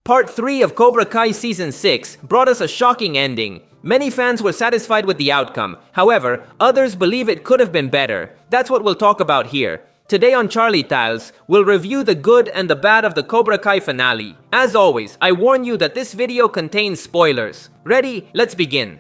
Part 3 of Cobra Kai Season 6 brought us a shocking ending. Many fans were satisfied with the outcome. However, others believe it could have been better. That's what we'll talk about here. Today on Charlietales, we'll review the good and the bad of the Cobra Kai finale. As always, I warn you that this video contains spoilers. Ready? Let's begin.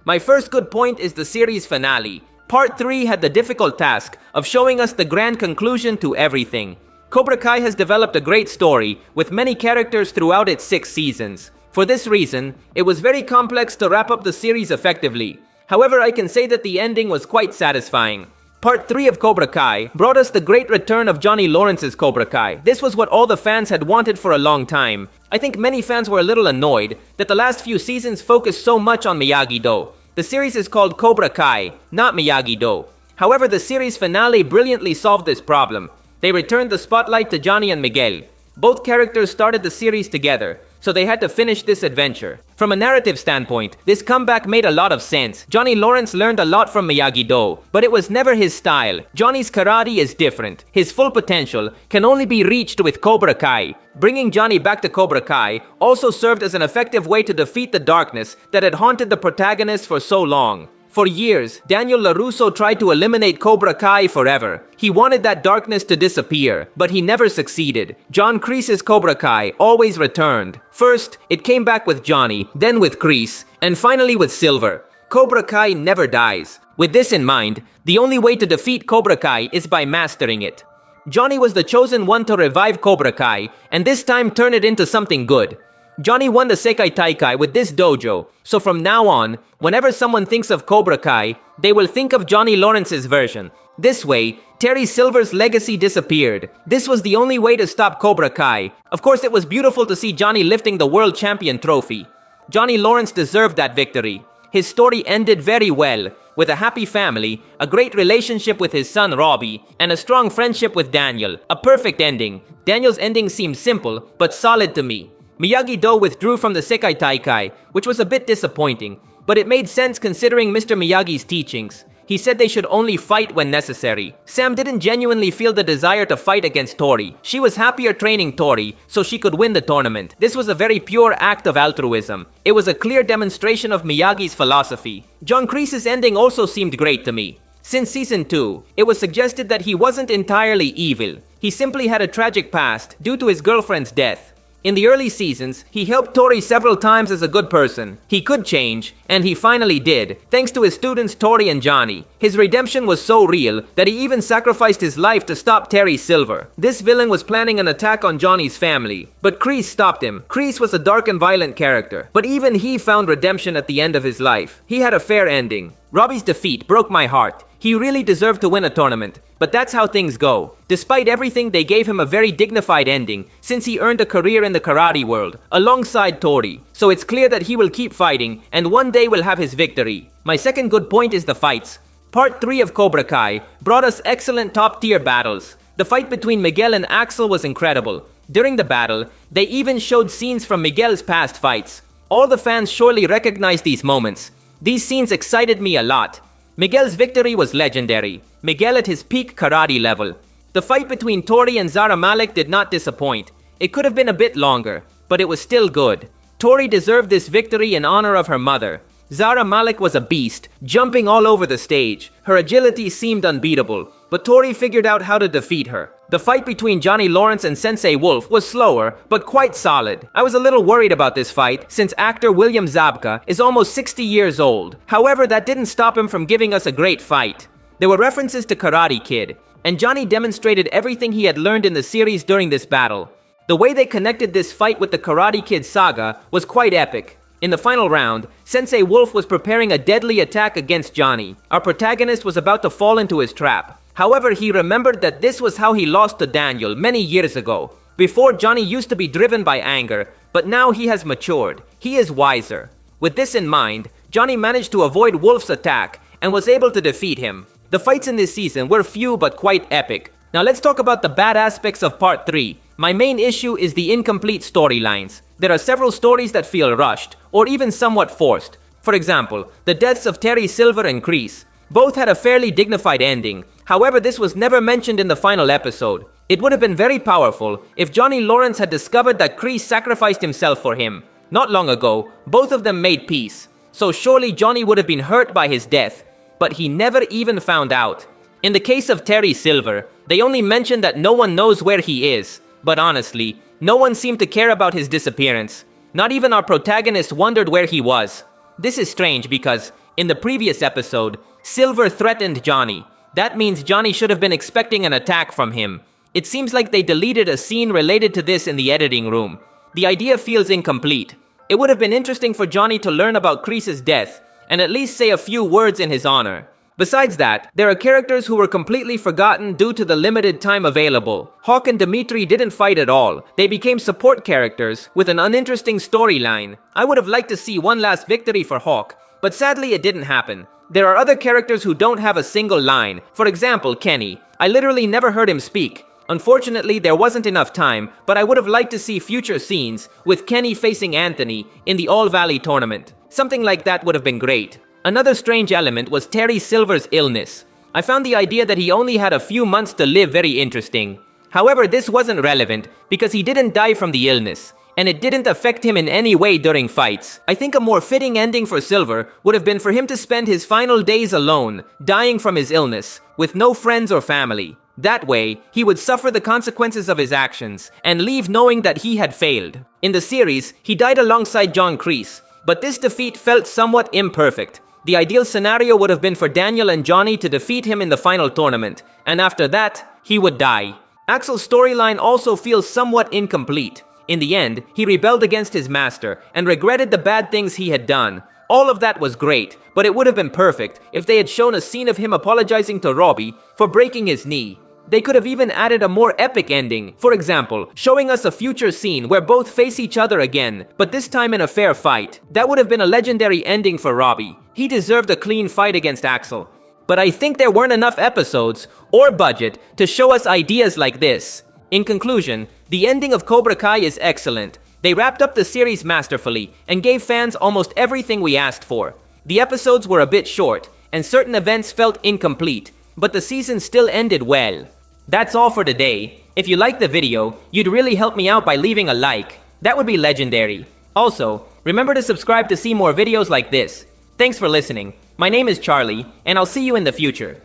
My first good point is the series finale. Part 3 had the difficult task of showing us the grand conclusion to everything. Cobra Kai has developed a great story with many characters throughout its 6 seasons. For this reason, it was very complex to wrap up the series effectively. However, I can say that the ending was quite satisfying. Part 3 of Cobra Kai brought us the great return of Johnny Lawrence's Cobra Kai. This was what all the fans had wanted for a long time. I think many fans were a little annoyed that the last few seasons focused so much on Miyagi-Do. The series is called Cobra Kai, not Miyagi-Do. However, the series finale brilliantly solved this problem. They returned the spotlight to Johnny and Miguel. Both characters started the series together, so they had to finish this adventure. From a narrative standpoint, this comeback made a lot of sense. Johnny Lawrence learned a lot from Miyagi-Do, but it was never his style. Johnny's karate is different. His full potential can only be reached with Cobra Kai. Bringing Johnny back to Cobra Kai also served as an effective way to defeat the darkness that had haunted the protagonist for so long. For years, Daniel LaRusso tried to eliminate Cobra Kai forever. He wanted that darkness to disappear, but he never succeeded. John Kreese's Cobra Kai always returned. First, it came back with Johnny, then with Kreese, and finally with Silver. Cobra Kai never dies. With this in mind, the only way to defeat Cobra Kai is by mastering it. Johnny was the chosen one to revive Cobra Kai, and this time turn it into something good. Johnny won the Sekai Taikai with this dojo, so from now on, whenever someone thinks of Cobra Kai, they will think of Johnny Lawrence's version. This way, Terry Silver's legacy disappeared. This was the only way to stop Cobra Kai. Of course, it was beautiful to see Johnny lifting the World Champion trophy. Johnny Lawrence deserved that victory. His story ended very well, with a happy family, a great relationship with his son Robbie, and a strong friendship with Daniel. A perfect ending. Daniel's ending seemed simple, but solid to me. Miyagi-Do withdrew from the Sekai Taikai, which was a bit disappointing, but it made sense considering Mr. Miyagi's teachings. He said they should only fight when necessary. Sam didn't genuinely feel the desire to fight against Tori. She was happier training Tori so she could win the tournament. This was a very pure act of altruism. It was a clear demonstration of Miyagi's philosophy. John Kreese's ending also seemed great to me. Since season 2, it was suggested that he wasn't entirely evil. He simply had a tragic past due to his girlfriend's death. In the early seasons, he helped Tori several times as a good person. He could change, and he finally did, thanks to his students Tori and Johnny. His redemption was so real that he even sacrificed his life to stop Terry Silver. This villain was planning an attack on Johnny's family, but Kreese stopped him. Kreese was a dark and violent character, but even he found redemption at the end of his life. He had a fair ending. Robbie's defeat broke my heart. He really deserved to win a tournament, but that's how things go. Despite everything, they gave him a very dignified ending, since he earned a career in the karate world, alongside Tori. So it's clear that he will keep fighting, and one day will have his victory. My second good point is the fights. Part 3 of Cobra Kai brought us excellent top-tier battles. The fight between Miguel and Axel was incredible. During the battle, they even showed scenes from Miguel's past fights. All the fans surely recognize these moments. These scenes excited me a lot. Miguel's victory was legendary. Miguel at his peak karate level. The fight between Tori and Zara Malik did not disappoint. It could have been a bit longer, but it was still good. Tori deserved this victory in honor of her mother. Zara Malik was a beast, jumping all over the stage. Her agility seemed unbeatable, but Tori figured out how to defeat her. The fight between Johnny Lawrence and Sensei Wolf was slower, but quite solid. I was a little worried about this fight, since actor William Zabka is almost 60 years old. However, that didn't stop him from giving us a great fight. There were references to Karate Kid, and Johnny demonstrated everything he had learned in the series during this battle. The way they connected this fight with the Karate Kid saga was quite epic. In the final round, Sensei Wolf was preparing a deadly attack against Johnny. Our protagonist was about to fall into his trap. However, he remembered that this was how he lost to Daniel many years ago. Before, Johnny used to be driven by anger, but now he has matured. He is wiser. With this in mind, Johnny managed to avoid Wolf's attack and was able to defeat him. The fights in this season were few but quite epic. Now let's talk about the bad aspects of Part 3. My main issue is the incomplete storylines. There are several stories that feel rushed, or even somewhat forced. For example, the deaths of Terry Silver and Kreese. Both had a fairly dignified ending. However, this was never mentioned in the final episode. It would have been very powerful if Johnny Lawrence had discovered that Kreese sacrificed himself for him. Not long ago, both of them made peace, so surely Johnny would have been hurt by his death, but he never even found out. In the case of Terry Silver, they only mentioned that no one knows where he is, but honestly, no one seemed to care about his disappearance. Not even our protagonist wondered where he was. This is strange because, in the previous episode, Silver threatened Johnny. That means Johnny should have been expecting an attack from him. It seems like they deleted a scene related to this in the editing room. The idea feels incomplete. It would have been interesting for Johnny to learn about Kreese's death, and at least say a few words in his honor. Besides that, there are characters who were completely forgotten due to the limited time available. Hawk and Dimitri didn't fight at all. They became support characters with an uninteresting storyline. I would have liked to see one last victory for Hawk, but sadly it didn't happen. There are other characters who don't have a single line. For example, Kenny. I literally never heard him speak. Unfortunately, there wasn't enough time, but I would have liked to see future scenes with Kenny facing Anthony in the All Valley tournament. Something like that would have been great. Another strange element was Terry Silver's illness. I found the idea that he only had a few months to live very interesting. However, this wasn't relevant because he didn't die from the illness, and it didn't affect him in any way during fights. I think a more fitting ending for Silver would have been for him to spend his final days alone, dying from his illness, with no friends or family. That way, he would suffer the consequences of his actions, and leave knowing that he had failed. In the series, he died alongside John Kreese, but this defeat felt somewhat imperfect. The ideal scenario would have been for Daniel and Johnny to defeat him in the final tournament, and after that, he would die. Axel's storyline also feels somewhat incomplete. In the end, he rebelled against his master, and regretted the bad things he had done. All of that was great, but it would have been perfect if they had shown a scene of him apologizing to Robbie for breaking his knee. They could have even added a more epic ending, for example, showing us a future scene where both face each other again, but this time in a fair fight. That would have been a legendary ending for Robbie. He deserved a clean fight against Axel. But I think there weren't enough episodes or budget to show us ideas like this. In conclusion, the ending of Cobra Kai is excellent. They wrapped up the series masterfully and gave fans almost everything we asked for. The episodes were a bit short, and certain events felt incomplete, but the season still ended well. That's all for today. If you liked the video, you'd really help me out by leaving a like. That would be legendary. Also, remember to subscribe to see more videos like this. Thanks for listening. My name is Charlie, and I'll see you in the future.